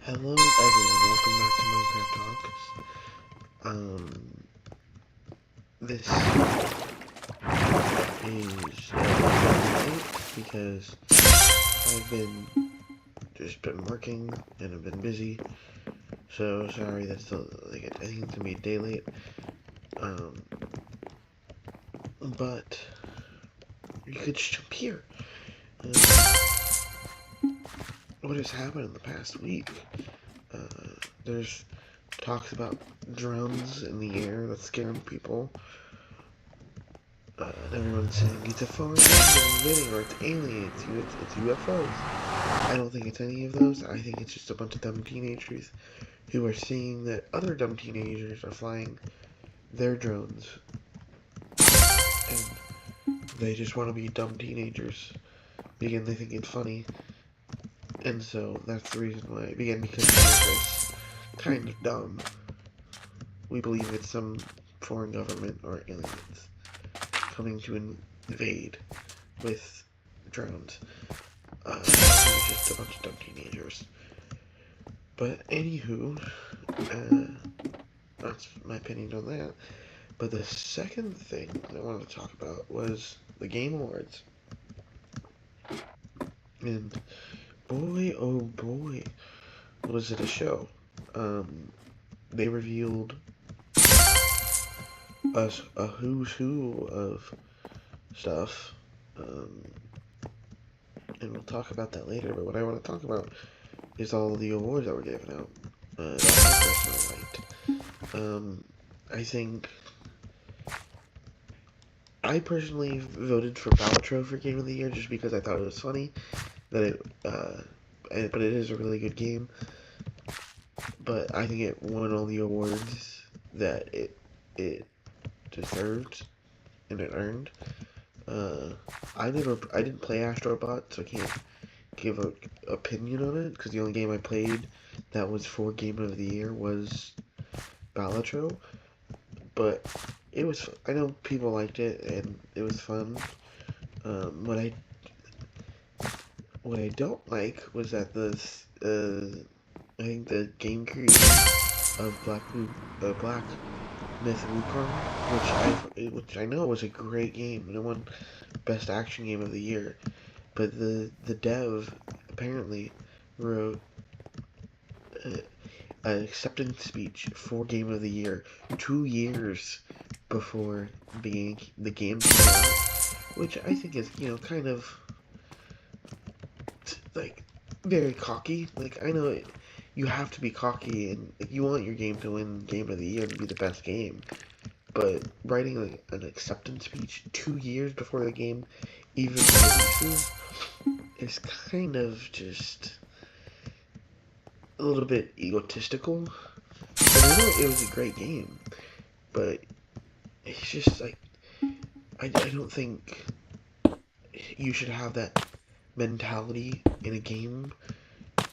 Hello everyone, welcome back to Minecraft Talks. This is late because I've been working and I've been busy. So sorry that's I think it's gonna be a day late. But you could just jump here. What has happened in the past week? There's talks about drones in the air that's scaring people. And everyone's saying it's a foreign invading or it's aliens, it's UFOs. I don't think it's any of those. I think it's just a bunch of dumb teenagers who are seeing that other dumb teenagers are flying their drones. And they just want to be dumb teenagers. Again, they think it's funny. And so that's the reason why. Again, because America's kind of dumb. We believe it's some foreign government or aliens coming to invade with drones. It's just a bunch of dumb teenagers. But anywho, that's my opinion on that. But the second thing I wanted to talk about was the Game Awards. And boy, oh boy, was it a show. They revealed a who's who of stuff. And we'll talk about that later, but what I want to talk about is all the awards that were given out. That I personally liked. I think I personally voted for Balatro for Game of the Year just because I thought it was funny. But it is a really good game. But I think it won all the awards that it deserved and it earned. I didn't play Astrobot, so I can't give an opinion on it because the only game I played that was for Game of the Year was Balatro. But it was, I know people liked it and it was fun. What I don't like was that I think the game creator of Black Myth Wukong, which I know was a great game and it won Best Action Game of the Year, but the dev apparently wrote an acceptance speech for Game of the Year 2 years before the game came out, which I think is, kind of like very cocky. Like, I know you have to be cocky and you want your game to win Game of the Year to be the best game, but writing like an acceptance speech 2 years before the game even releases is kind of just a little bit egotistical. And I know it was a great game, but it's just like I don't think you should have that mentality in a game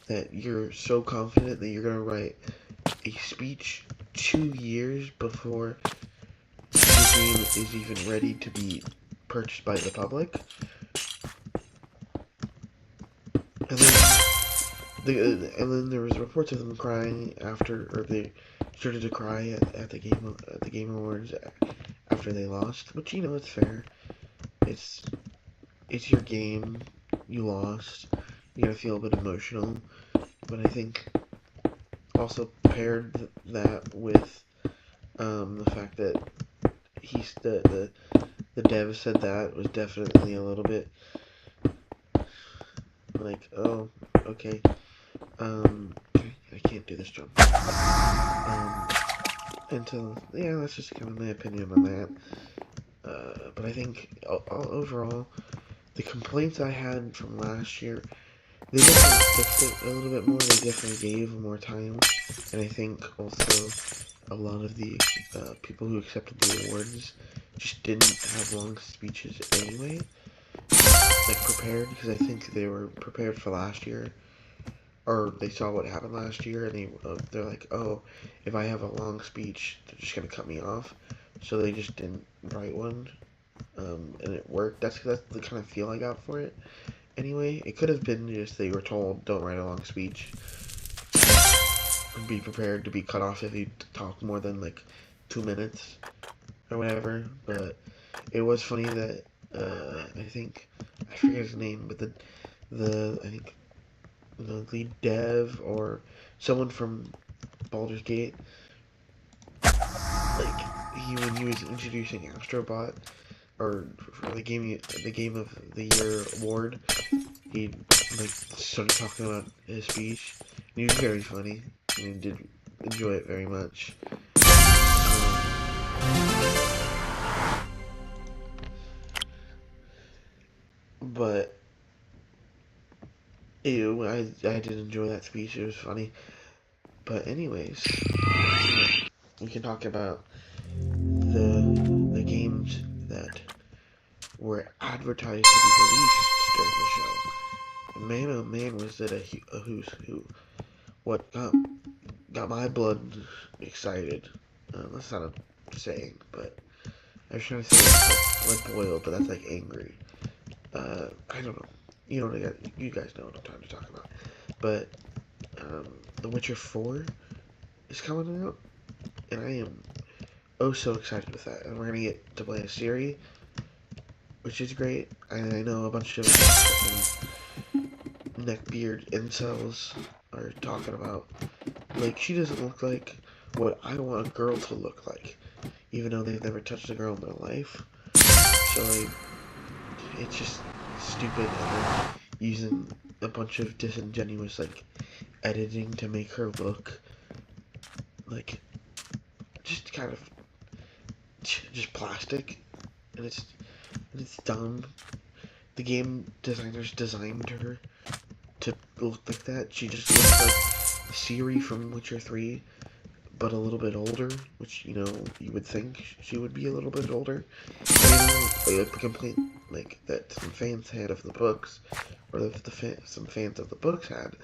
that you're so confident that you're gonna write a speech 2 years before the game is even ready to be purchased by the public. And then there was reports of them crying after, or they started to cry at the Game Awards after they lost, which it's fair. It's your game, you lost, you gotta feel a bit emotional, but I think also paired that with the fact that he's the dev said that was definitely a little bit like, oh, okay. I can't do this jump. And so, yeah, that's just kind of my opinion on that. But I think overall, the complaints I had from last year, they definitely fixed it a little bit more. They definitely gave more time, and I think also a lot of the people who accepted the awards just didn't have long speeches anyway, like prepared, because I think they were prepared for last year, or they saw what happened last year, and they're like, oh, if I have a long speech, they're just gonna cut me off, so they just didn't write one, and it worked. That's the kind of feel I got for it. Anyway, it could have been just they were told don't write a long speech, and be prepared to be cut off if you talk more than like 2 minutes or whatever. But it was funny that I think I forget his name, but the I think the lead dev or someone from Baldur's Gate, like when he was introducing Astrobot or for the game of the year award, he like started talking about his speech. And he was very funny, and I did enjoy it very much. But ew, I did enjoy that speech. It was funny. But anyways, we can talk about the games that were advertised to be released during the show. Man, oh man, was it a who's who. What got my blood excited. That's not a saying, but I was trying to say like boiled, but that's like angry. I don't know. You guys know what I'm trying to talk about. But The Witcher 4 is coming out, and I am oh so excited with that. And we're gonna get to play a Ciri, which is great. And I know a bunch of neckbeard incels are talking about, like, she doesn't look like what I want a girl to look like, even though they've never touched a girl in their life. So, like, it's just stupid, and then using a bunch of disingenuous, like, editing to make her look like just kind of just plastic, and it's dumb. The game designers designed her to look like that. She just looks like Ciri from Witcher 3, but a little bit older, which, you know, you would think she would be a little bit older. And like the complaint like that some fans had of the books, or some fans of the books had,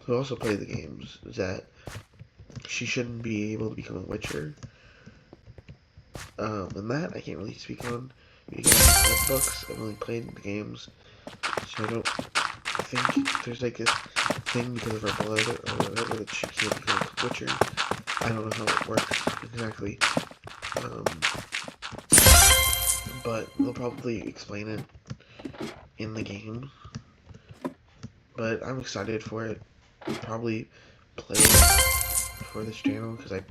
who also play the games, is that she shouldn't be able to become a Witcher. And that I can't really speak on. You guys have books, I've only played the games, so I don't think there's like this thing because of her blood or whatever that she can't become a Witcher. I don't know how it works exactly. But they'll probably explain it in the game. But I'm excited for it. I'll probably play it for this channel because I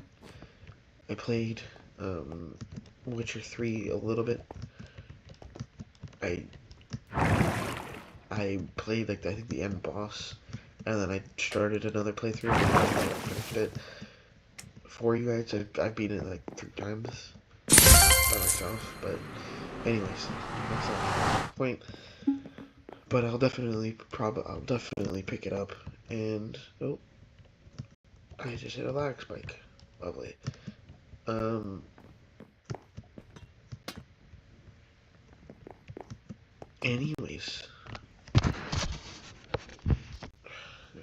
played Witcher 3 a little bit. I played like I think the end boss, and then I started another playthrough and I finished it for you guys. I beat it like 3 times by myself, but anyways, that's not the point. But I'll definitely pick it up. And oh, I just hit a lag spike. Lovely. Anyways, there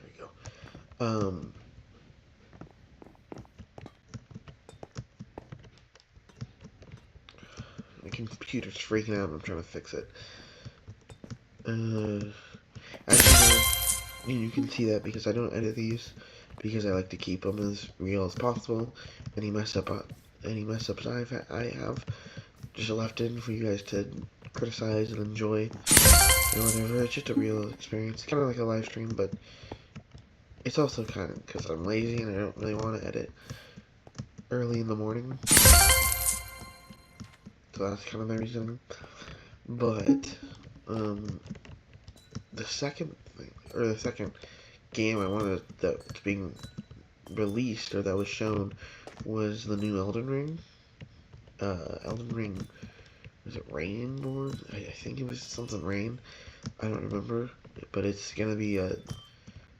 we go. My computer's freaking out. I'm trying to fix it. Actually, you can see that because I don't edit these, because I like to keep them as real as possible. Any mess ups I have just left in for you guys to criticize and enjoy and whatever. It's just a real experience, kind of like a live stream, but it's also kind of because I'm lazy and I don't really want to edit early in the morning, so that's kind of the reason. But the second game I wanted that's being released, or that was shown, was the new Elden Ring. Elden Ring, was it Rain? Or I think it was something Rain. I don't remember, but it's gonna be a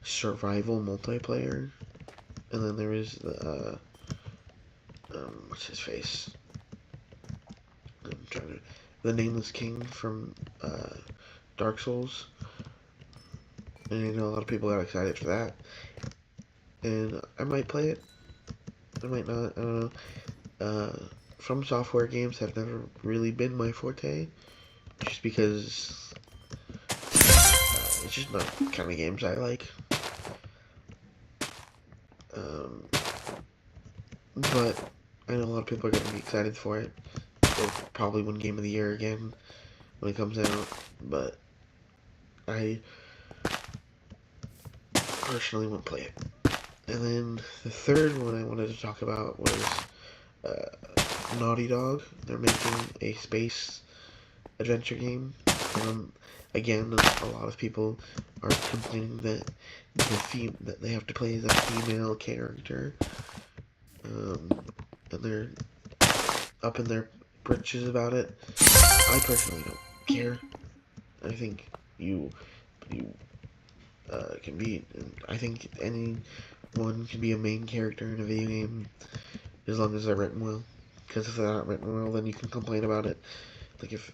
survival multiplayer. And then there is the what's his face? The Nameless King from Dark Souls. And I know a lot of people got excited for that. And I might play it. I might not. I don't know. From Software games have never really been my forte. Just because it's just not the kind of games I like. Um, but I know a lot of people are going to be excited for it. It'll probably win Game of the Year again when it comes out, but I personally won't play it. And then the third one I wanted to talk about was Naughty Dog. They're making a space adventure game. Again, a lot of people are complaining that that they have to play as a female character, and they're up in their britches about it. I personally don't care. I think you can be. I think anyone can be a main character in a video game as long as they're written well. Because if they're not written well, then you can complain about it. Like if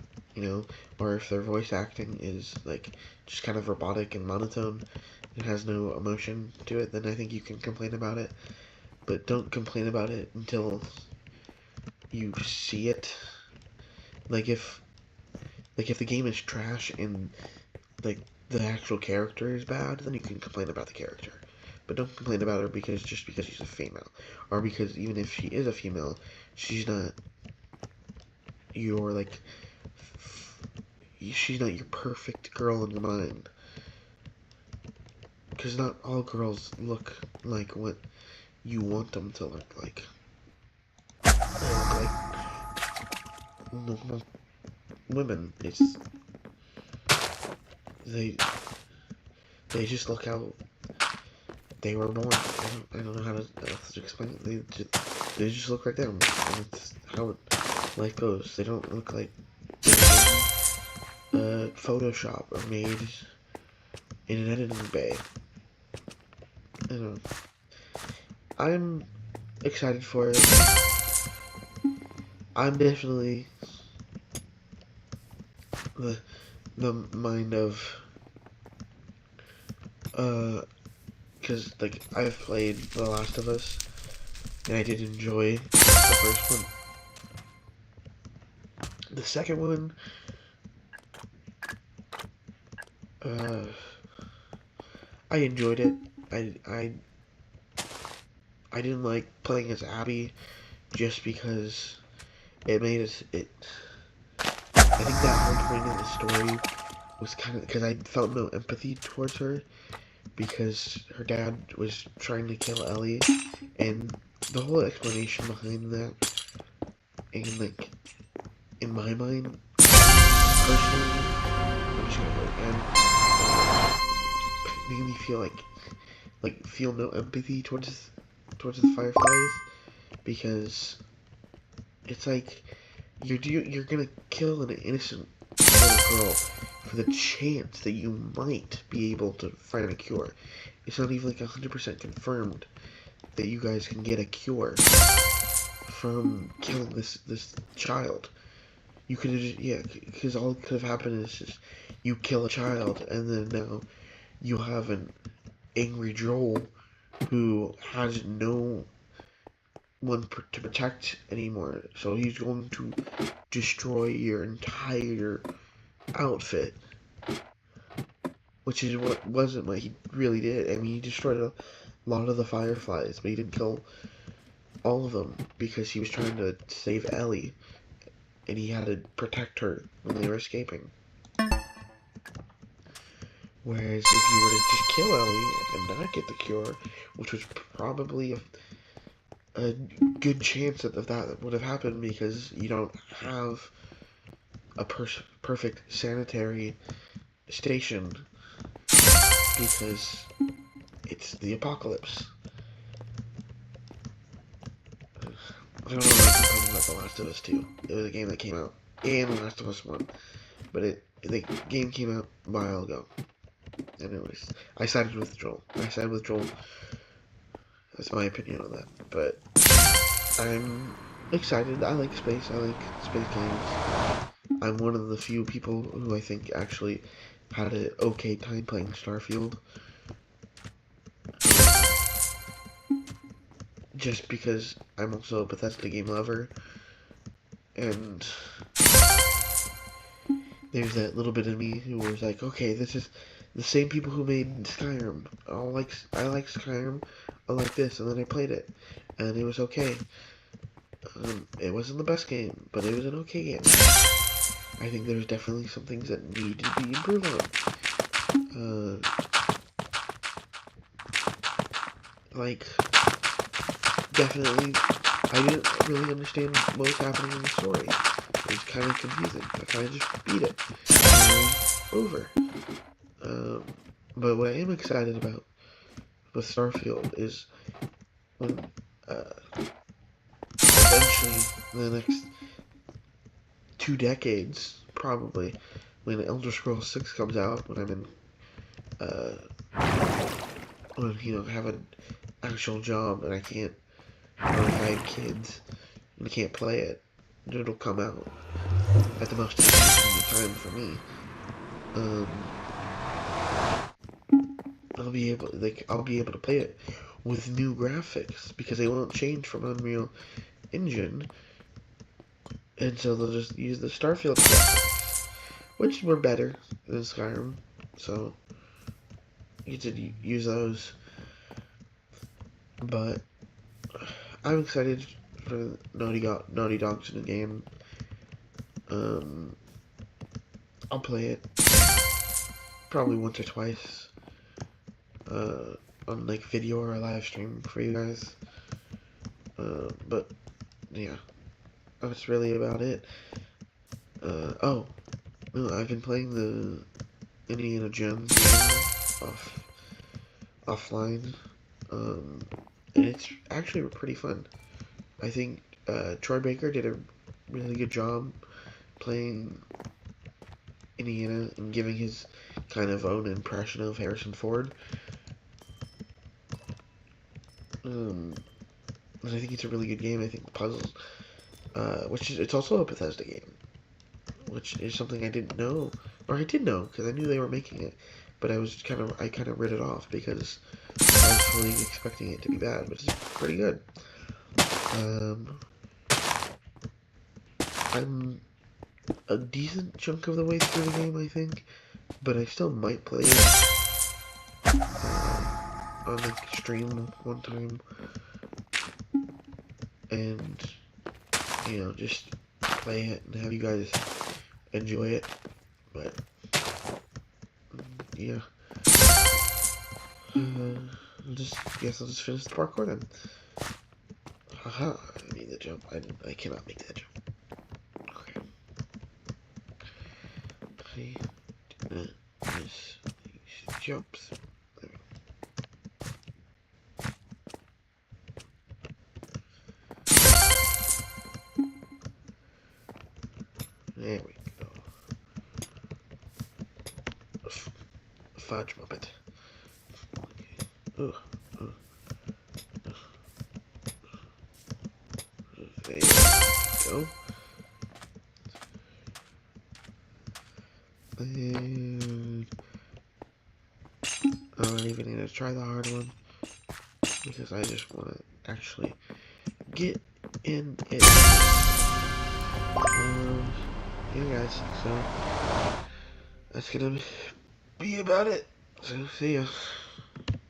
or if their voice acting is like just kind of robotic and monotone and has no emotion to it, then I think you can complain about it. But don't complain about it until you see it. Like if the game is trash and like the actual character is bad, then you can complain about the character. But don't complain about her because she's a female, or because even if she is a female, she's not your she's not your perfect girl in your mind. Because not all girls look like what you want them to look like. They look like normal women. They just look how they were born. I don't know how to explain it. They just look like them. And it's how life goes. They don't look like Photoshop or made in an editing bay. I don't know. I'm excited for it. I'm definitely the mind of because like I've played The Last of Us and I did enjoy the first one. The second one, I enjoyed it. I didn't like playing as Abby just because it made us I think that whole point of the story was kind of because I felt no empathy towards her because her dad was trying to kill Ellie, and the whole explanation behind that, and like in my mind, personally, I'm just gonna go and made me feel feel no empathy towards the Fireflies because it's like you're gonna kill an innocent little girl for the chance that you might be able to find a cure. It's not even like 100% confirmed that you guys can get a cure from killing this child. You could because all that could have happened is just you kill a child and then now you have an angry Joel who has no one to protect anymore, so he's going to destroy your entire outfit, which is wasn't what he really did. I mean, he destroyed a lot of the Fireflies, but he didn't kill all of them because he was trying to save Ellie, and he had to protect her when they were escaping. Whereas if you were to just kill Ellie and not get the cure, which was probably a good chance that would have happened because you don't have a perfect sanitary station because it's the apocalypse. I don't know what I'm talking about The Last of Us 2. It was a game that came out, and The Last of Us 1. But the game came out a while ago. Anyways, I sided with Joel. That's my opinion on that. But I'm excited. I like space. I like space games. I'm one of the few people who I think actually had an okay time playing Starfield. Just because I'm also a Bethesda game lover. And there's that little bit of me who was like, okay, this is the same people who made Skyrim. I like Skyrim. I like this, and then I played it, and it was okay. It wasn't the best game, but it was an okay game. I think there's definitely some things that need to be improved on. Like, definitely, I didn't really understand what was happening in the story. It was kind of confusing. I kind of just beat it. Over. But what I am excited about with Starfield is when, eventually, in the next 2 decades, probably, when Elder Scrolls 6 comes out, when I'm in, when, have an actual job and I can't, or if I have kids and I can't play it, it'll come out at the most convenient time for me. I'll be able to play it with new graphics because they won't change from Unreal Engine, and so they'll just use the Starfield graphics, which were better than Skyrim. So you get to use those, but I'm excited for Naughty Dog's new game. I'll play it probably once or twice on like video or a live stream for you guys. But yeah, that's really about it. Oh, no, I've been playing the Indiana Jones game offline, and it's actually pretty fun. I think Troy Baker did a really good job playing Indiana and giving his kind of own impression of Harrison Ford. And I think it's a really good game. I think the puzzles, it's also a Bethesda game, which is something I didn't know, or I did know because I knew they were making it, but I kind of read it off because I was fully expecting it to be bad, but it's pretty good. I'm a decent chunk of the way through the game, I think, but I still might play it on like stream one time, and just play it and have you guys enjoy it. But yeah, I'll just finish the parkour then. Haha, I need the jump. I cannot make that jump. Okay. I did not miss these jumps. There we go. Fudge Muppet. Okay. There you go. And I don't even need to try the hard one because I just want to actually get in it. Yeah, guys, so that's gonna be about it. So, see ya.